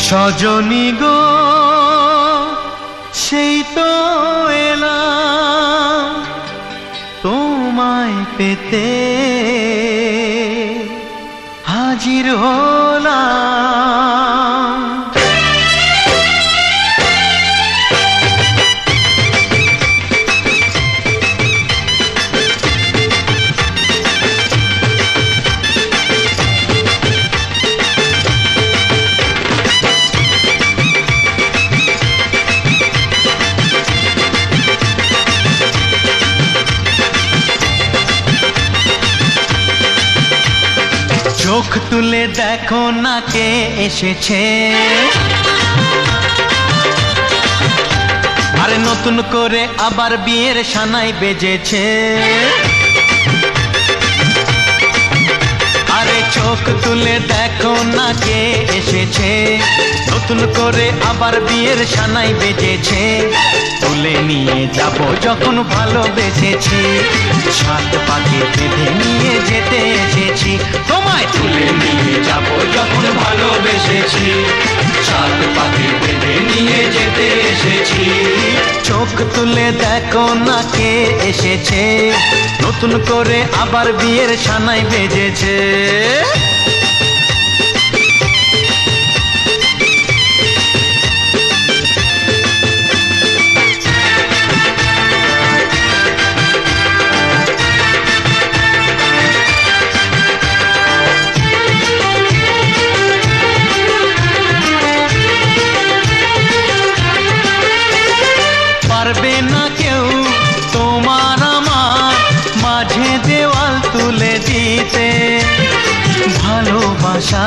সজনী গো সেই তো এলাম তোমায় পেতে হাজির হলাম। চোখ তুলে দেখো না কে এসেছে, আরে নতুন করে আবার বিয়ের সানাই বেজেছে। আরে চোখ তুলে দেখো না কে এসেছে, নতুন করে আবার বিয়ের সানাই বেজেছে। তুলে নিয়ে যাব যখন ভালোবেসেছি, সাত পাকে বেঁধে নিয়ে যেতে এসেছি। তোমায় তুলে নিয়ে যাব যখন ভালোবেসেছি, সাত পাকে বেঁধে নিয়ে যেতে এসেছি। চোখ তুলে দেখো না কে এসেছে, নতুন করে আবার বিয়ের সানাই বেজেছে। পারবে না কেউ তোমার আমার মাঝে দেওয়াল তুলে দিতে, ভালোবাসা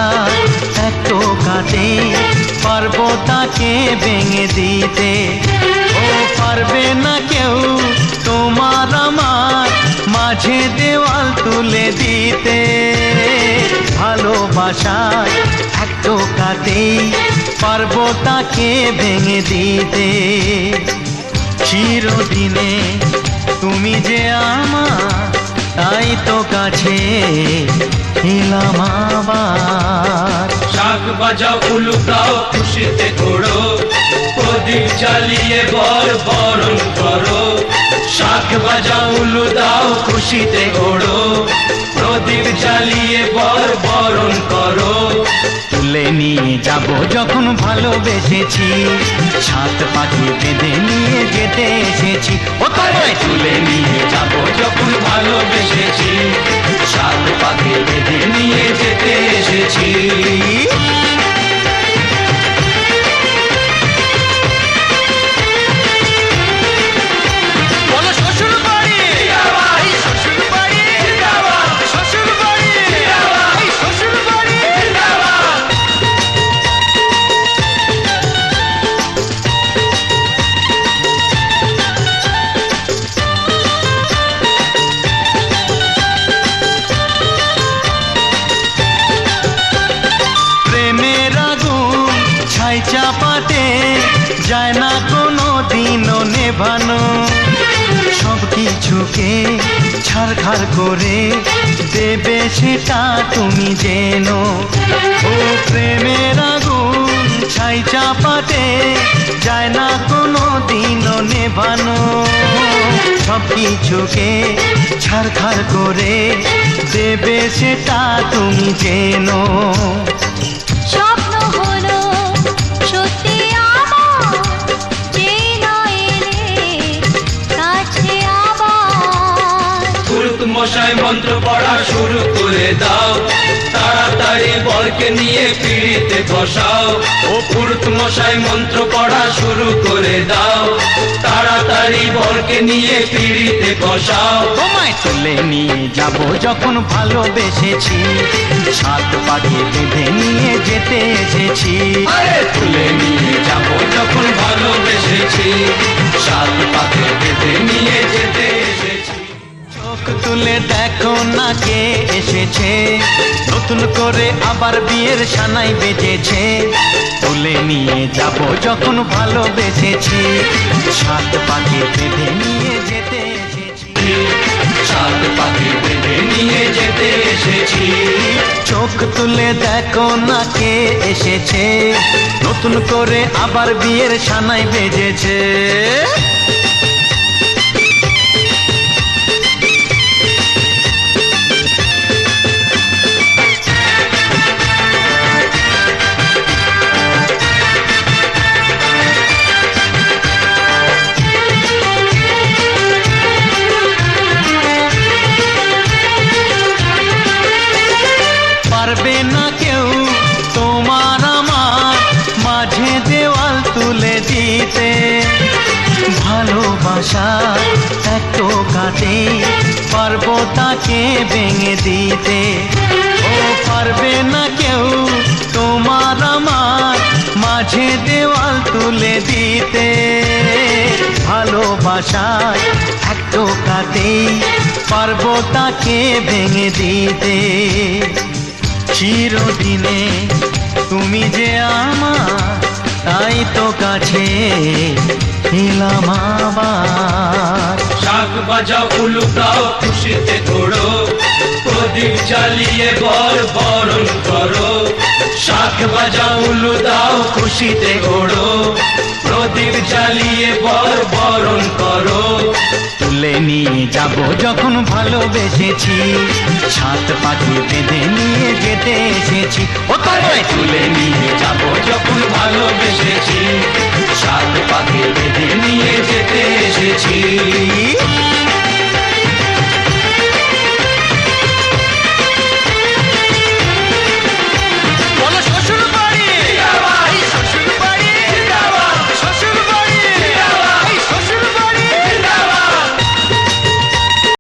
এত কাটে পারবো তাকে ভেঙে দিতে। ও পারবে না কেউ তোমার আমার মাঝে দেওয়াল তুলে দিতে, ভালোবাসা এত কাটে পারবো তাকে ভেঙে দিতে। চিরদিনে তুমি যে আমার, তাই তো কাছে এলাম আবার। শাক বাজাও উলু দাও খুশিতে ঘোড়ো, প্রদীপ জ্বালিয়ে বরণ করো। শাক বাজাও উলু দাও খুশিতে ঘোড়ো, প্রদীপ জ্বালিয়ে বরণ করো। তুলে নিয়ে যাব যখন ভালোবেসেছি, সাত পাখি বেঁধে নিয়ে যেতে এসেছি। ও তোমায় তুলে নিয়ে যাব যখন ভালোবেসেছি, সাত পাখি বেঁধে নিয়ে যেতে এসেছি। চাপাতে যায় না কোনো দিনও নেভানো, সব কিছুকে ছাড়খাড় করে দেবে সেটা তুমি জেনো। ও প্রেমের আগুন ছাই চাপাতে যায় না কোনো দিনও নেভানো, সব কিছুকে ছাড়খাড় করে দেবে সেটা তুমি জেনো। স্বপ্ন হলো সত্যি আমার, যে নয় এলে কাছে আবার। পুরুত মশাই মন্ত্র পড়া শুরু করে দাও, তাড়াতাড়ি বরকে নিয়ে পিড়িতে বসাও। ও পুরুত মশাই মন্ত্র পড়া শুরু করে দাও, তাড়াতাড়ি বরকে নিয়ে পিড়িতে বসাও। তোমায় তুলে নিয়ে যাব যখন ভালোবেসেছি, সাত পাখি বেঁধে নিয়ে যেতে এসেছি। তুলে নিয়ে যাব যখন ভালোবেসেছি, সাত পাখি বেঁধে নিয়ে যেতে এসেছি। চোখ তুলে দেখো না কে এসেছে, নতুন করে আবার বিয়ের সানাই বেজেছে। তুলে নিয়ে যাব যখন ভালোবেসেছি, সাত পাখি বেঁধে নিয়ে যেতে এসেছি। সাত পাখি বেঁধে নিয়ে যেতে এসেছি। চোখ তুলে দেখো না কে এসেছে, নতুন করে আবার বিয়ের সানাই বেজেছে। পারবে না কেউ তোমার আমার মাঝে দেওয়াল তুলে দিতে, ভালোবাসা এক টোকাতে পারবো তাকে ভেঙে দিতে। ও পারবে না কেউ তোমার আমার মাঝে দেওয়াল তুলে দিতে, ভালোবাসায় এক টোকাতেই পারবো তাকে ভেঙে দিতে। চিরদিনে তুমি যে আমার, তাই তো কাছে এলাম আবার। শাক বাজাও উলুটাও খুশিতে ঘোড়ো, প্রদীপ জ্বালিয়ে বরণ করো। শাক বাজাও উলু দাও খুশিতে ঘোড়ো, প্রদীপ জ্বালিয়ে বরণ করো। তুলে নিয়ে যাব যখন ভালোবেসেছি, সাত পাখি বেঁধে নিয়ে যেতে এসেছি। ও তাই তুলে নিয়ে যাব যখন ভালোবেসেছি, সাত পাখি বেঁধে নিয়ে যেতে এসেছি।